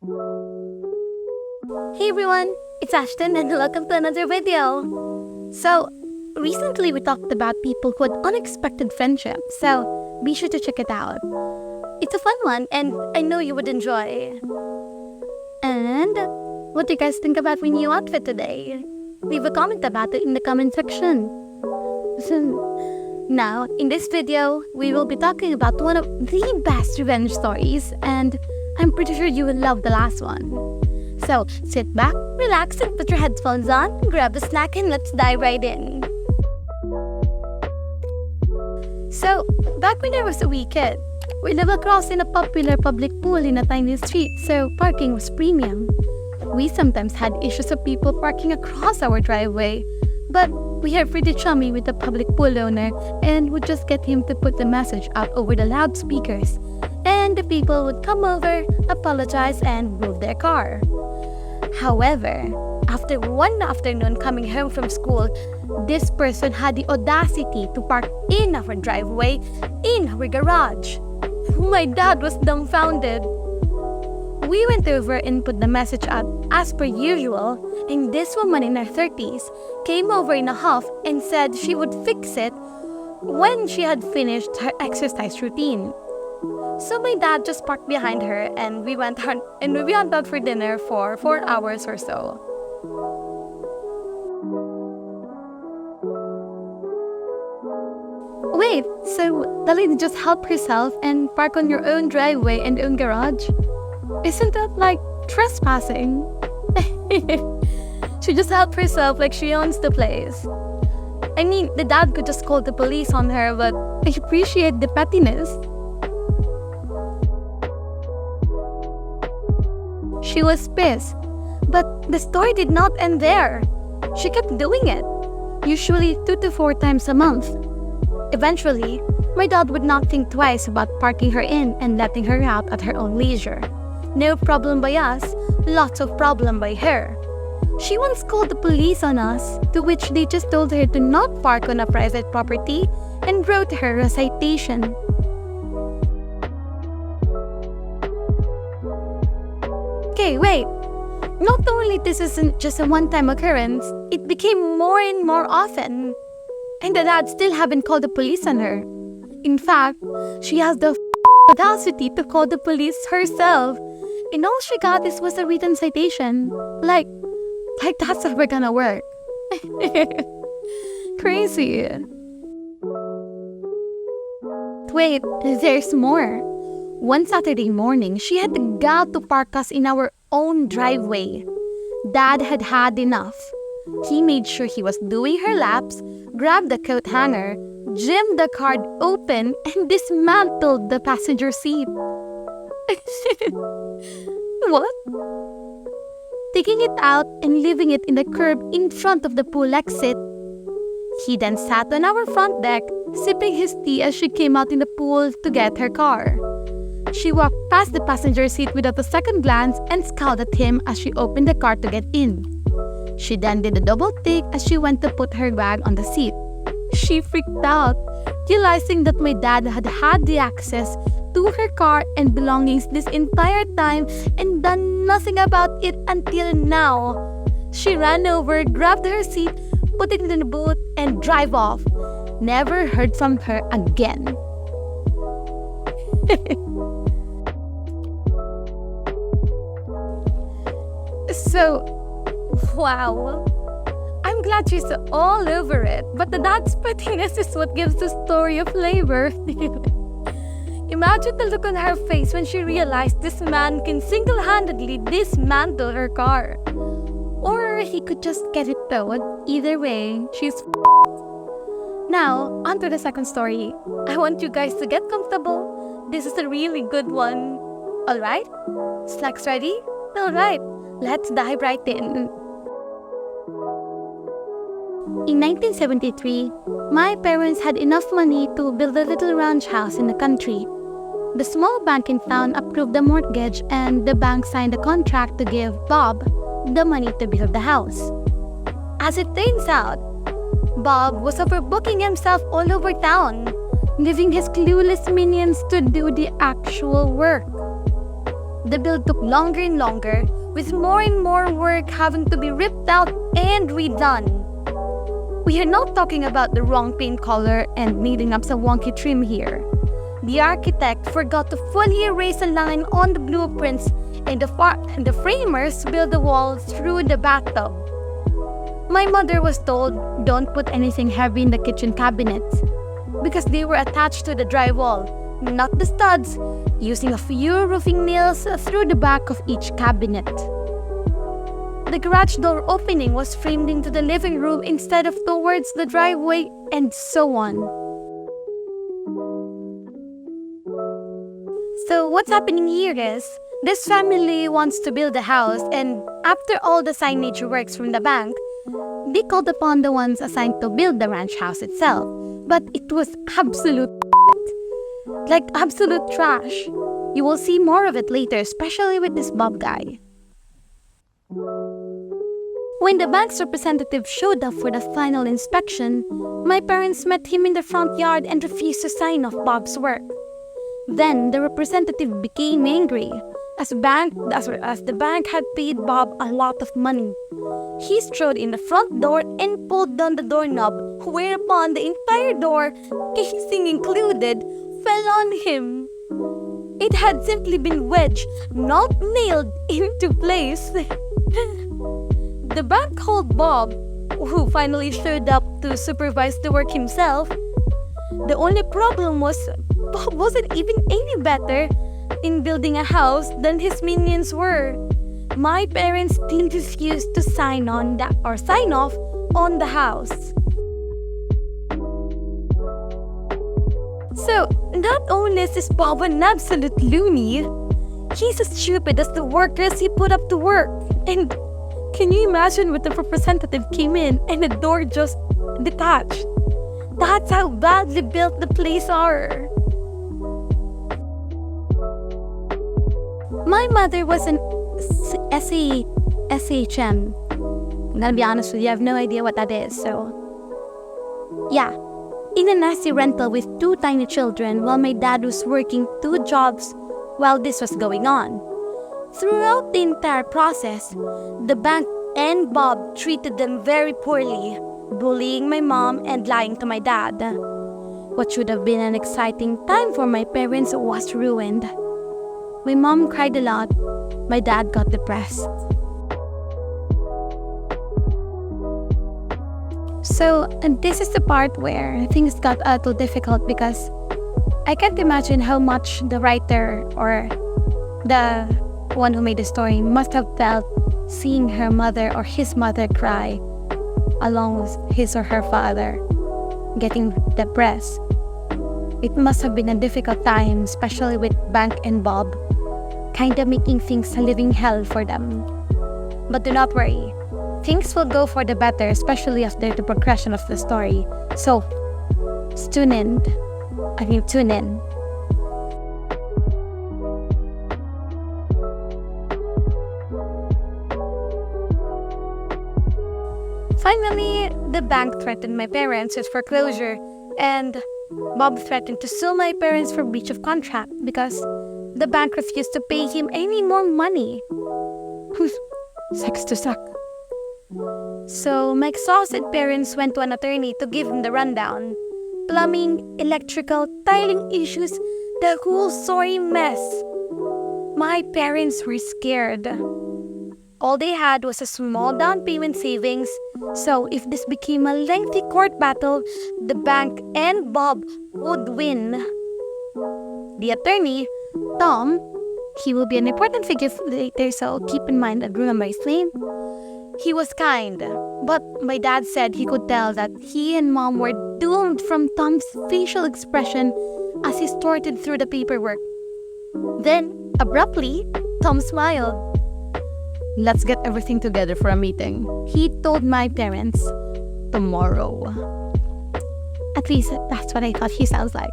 Hey everyone, it's Ashton and welcome to another video. So, recently we talked about people who had unexpected friendships, so be sure to check it out. It's a fun one and I know you would enjoy. And what do you guys think about my new outfit today? Leave a comment about it in the comment section. Now, in this video, we will be talking about one of the best revenge stories, and I'm pretty sure you will love the last one. So, sit back, relax, and put your headphones on, grab a snack, and let's dive right in. So, back when I was a wee kid, we lived across in a popular public pool in a tiny street, so parking was premium. We sometimes had issues of people parking across our driveway, but we are pretty chummy with the public pool owner and would just get him to put the message out over the loudspeakers, and the people would come over, apologize, and move their car. However, after one afternoon coming home from school, this person had the audacity to park in our driveway, in our garage. My dad was dumbfounded. We went over and put the message out as per usual, and this woman in her 30s came over in a huff and said she would fix it when she had finished her exercise routine. So my dad just parked behind her and we went out for dinner for 4 hours or so. Wait, so the lady just helped herself and park on your own driveway and own garage? Isn't that like trespassing? She just helped herself like she owns the place. I mean, the dad could just call the police on her, but I appreciate the pettiness. She was pissed, but the story did not end there. She kept doing it, usually 2 to 4 times a month. Eventually, my dad would not think twice about parking her in and letting her out at her own leisure. No problem by us, lots of problem by her. She once called the police on us, to which they just told her to not park on a private property and wrote her a citation. Okay, wait. Not only this isn't just a one-time occurrence, it became more and more often. And the dad still haven't called the police on her. In fact, she has the audacity to call the police herself. And all she got was a written citation. Like that's ever gonna work. Crazy. Wait, there's more. One Saturday morning, she had the gall to park us in our own driveway. Dad had had enough. He made sure he was doing her laps, grabbed the coat hanger, jammed the car open, and dismantled the passenger seat. What? Taking it out and leaving it in the curb in front of the pool exit. He then sat on our front deck, sipping his tea as she came out in the pool to get her car. She walked past the passenger seat without a second glance and scowled at him as she opened the car to get in. She then did a double take as she went to put her bag on the seat. She freaked out, realizing that my dad had had the access to her car and belongings this entire time and done nothing about it until now. She ran over, grabbed her seat, put it in the boot, and drive off. Never heard from her again. So, wow. I'm glad she's all over it, but the dad's pettiness is what gives the story a flavor. Imagine the look on her face when she realized this man can single-handedly dismantle her car. Or he could just get it towed. Either way, she's Now, on to the second story. I want you guys to get comfortable. This is a really good one. Alright? Snacks ready? Alright, let's dive right in. In 1973, my parents had enough money to build a little ranch house in the country. The small bank in town approved the mortgage and the bank signed a contract to give Bob the money to build the house. As it turns out, Bob was overbooking himself all over town, leaving his clueless minions to do the actual work. The build took longer and longer, with more and more work having to be ripped out and redone. We are not talking about the wrong paint color and needing up some wonky trim here. The architect forgot to fully erase a line on the blueprints, and the framers built the wall through the bathtub. My mother was told, don't put anything heavy in the kitchen cabinets, because they were attached to the drywall, not the studs, using a few roofing nails through the back of each cabinet. The garage door opening was framed into the living room instead of towards the driveway, and so on. So what's happening here is, this family wants to build a house, and after all the signage works from the bank, they called upon the ones assigned to build the ranch house itself. But it was absolute like absolute trash. You will see more of it later, especially with this Bob guy. When the bank's representative showed up for the final inspection, my parents met him in the front yard and refused to sign off Bob's work. Then the representative became angry, as the bank had paid Bob a lot of money. He strode in the front door and pulled down the doorknob, whereupon the entire door, casing included, fell on him. It had simply been wedged, not nailed into place. The bank called Bob, who finally showed up to supervise the work himself. The only problem was Bob wasn't even any better in building a house than his minions were. My parents still refused to sign off on the house. So, not only is this Bob an absolute loony, he's as stupid as the workers he put up to work. And can you imagine when the representative came in and the door just detached? That's how badly built the place are. My mother was an SHM. I'm gonna be honest with you, I have no idea what that is, so... Yeah, in a nasty rental with 2 tiny children while my dad was working 2 jobs while this was going on. Throughout the entire process, the bank and Bob treated them very poorly, bullying my mom and lying to my dad. What should have been an exciting time for my parents was ruined. My mom cried a lot. My dad got depressed. So, and this is the part where things got a little difficult because I can't imagine how much the writer or the one who made the story must have felt seeing her mother or his mother cry along with his or her father getting depressed. It must have been a difficult time, especially with Bank and Bob, kinda making things a living hell for them. But do not worry, things will go for the better, especially after the progression of the story. So, tune in. Finally, the bank threatened my parents with foreclosure, and Bob threatened to sue my parents for breach of contract because the bank refused to pay him any more money. Sucks to suck. So, my exhausted parents went to an attorney to give him the rundown. Plumbing, electrical, tiling issues, the whole sorry mess. My parents were scared. All they had was a small down payment savings, so if this became a lengthy court battle, the bank and Bob would win. The attorney, Tom, he will be an important figure later, so keep in mind and remember his name. He was kind, but my dad said he could tell that he and Mom were doomed from Tom's facial expression as he sorted through the paperwork. Then, abruptly, Tom smiled. "Let's get everything together for a meeting," he told my parents. "Tomorrow." At least that's what I thought he sounds like.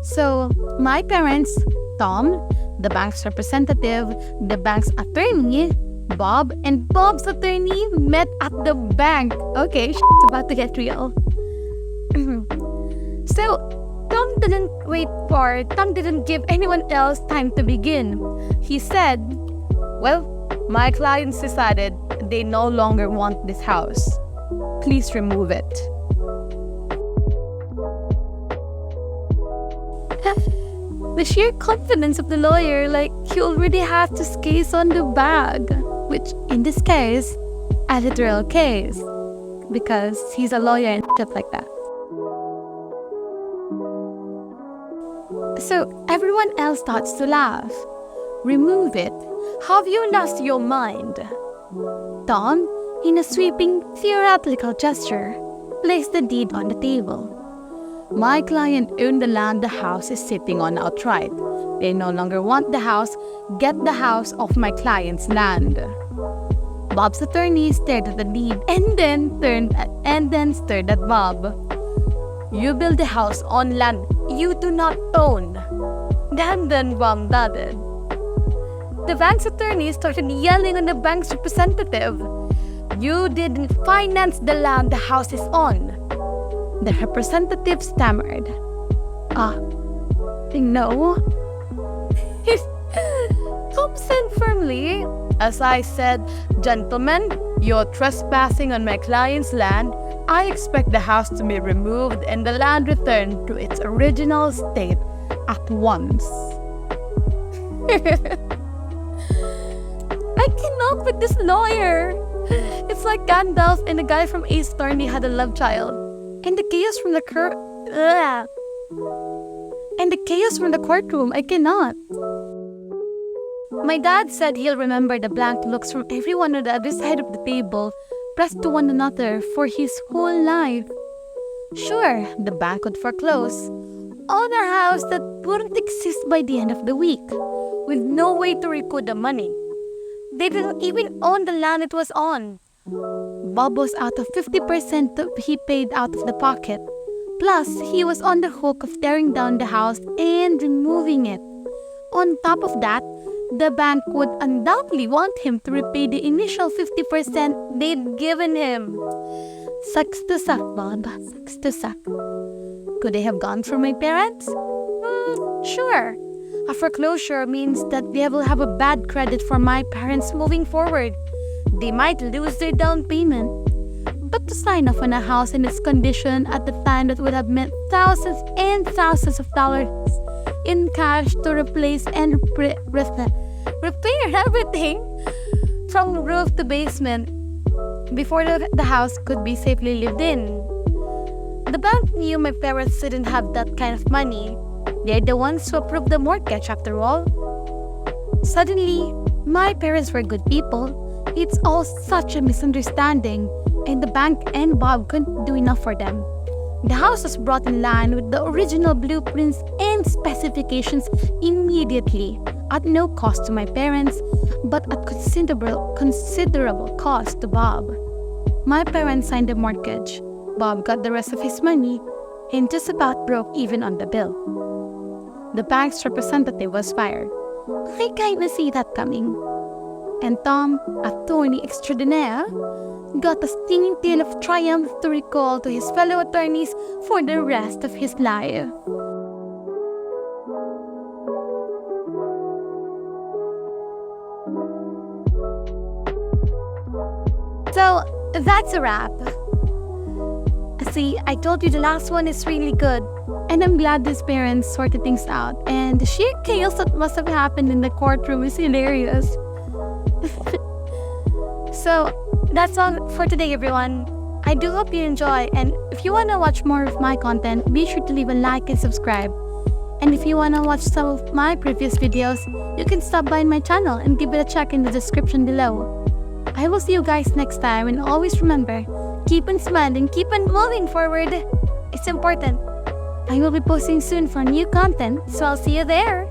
So, my parents, Tom, the bank's representative, the bank's attorney, Bob, and Bob's attorney met at the bank. Okay, it's about to get real. So, Tom Tom didn't give anyone else time to begin. He said, "Well, my clients decided they no longer want this house. Please remove it." The sheer confidence of the lawyer, like he already has this case on the bag, which in this case, a literal case, because he's a lawyer and stuff like that. So everyone else starts to laugh. "Remove it. Have you lost your mind?" Tom, in a sweeping, theatrical gesture, placed the deed on the table. "My client owned the land the house is sitting on outright. They no longer want the house. Get the house off my client's land." Bob's attorney stared at the deed and then stared at Bob. "You build the house on land you do not own." Then Bob nodded. The bank's attorney started yelling on the bank's representative. "You didn't finance the land the house is on." The representative stammered. No." Tom said firmly, "As I said, gentlemen, you're trespassing on my client's land. I expect the house to be removed and the land returned to its original state at once." I cannot with this lawyer. It's like Gandalf and the guy from Ace Attorney had a love child. And the chaos from the courtroom, I cannot. My dad said he'll remember the blank looks from everyone on the other side of the table, pressed to one another for his whole life. Sure, the bank would foreclose on a house that wouldn't exist by the end of the week, with no way to recoup the money. They didn't even own the land it was on. Bob was out of 50% he paid out of the pocket. Plus, he was on the hook of tearing down the house and removing it. On top of that, the bank would undoubtedly want him to repay the initial 50% they'd given him. Sucks to suck, Bob. Sucks to suck. Could they have gone for my parents? Sure. A foreclosure means that they will have a bad credit for my parents moving forward. They might lose their down payment. But to sign off on a house in its condition at the time that would have meant thousands and thousands of dollars in cash to replace and repair everything from roof to basement before the house could be safely lived in. The bank knew my parents didn't have that kind of money. They're the ones who approved the mortgage after all. Suddenly, my parents were good people. It's all such a misunderstanding, and the bank and Bob couldn't do enough for them. The house was brought in line with the original blueprints and specifications immediately, at no cost to my parents, but at considerable cost to Bob. My parents signed the mortgage. Bob got the rest of his money and just about broke even on the bill. The bank's representative was fired. I kinda see that coming. And Tom, attorney extraordinaire, got a stinging tale of triumph to recall to his fellow attorneys for the rest of his life. So, that's a wrap. See, I told you the last one is really good. And I'm glad his parents sorted things out. And the sheer chaos that must have happened in the courtroom is hilarious. So, that's all for today, everyone. I do hope you enjoy. And if you want to watch more of my content, be sure to leave a like and subscribe. And if you want to watch some of my previous videos, you can stop by my channel and give it a check in the description below. I will see you guys next time, and always remember, keep on smiling, keep on moving forward. It's important. I will be posting soon for new content, so I'll see you there.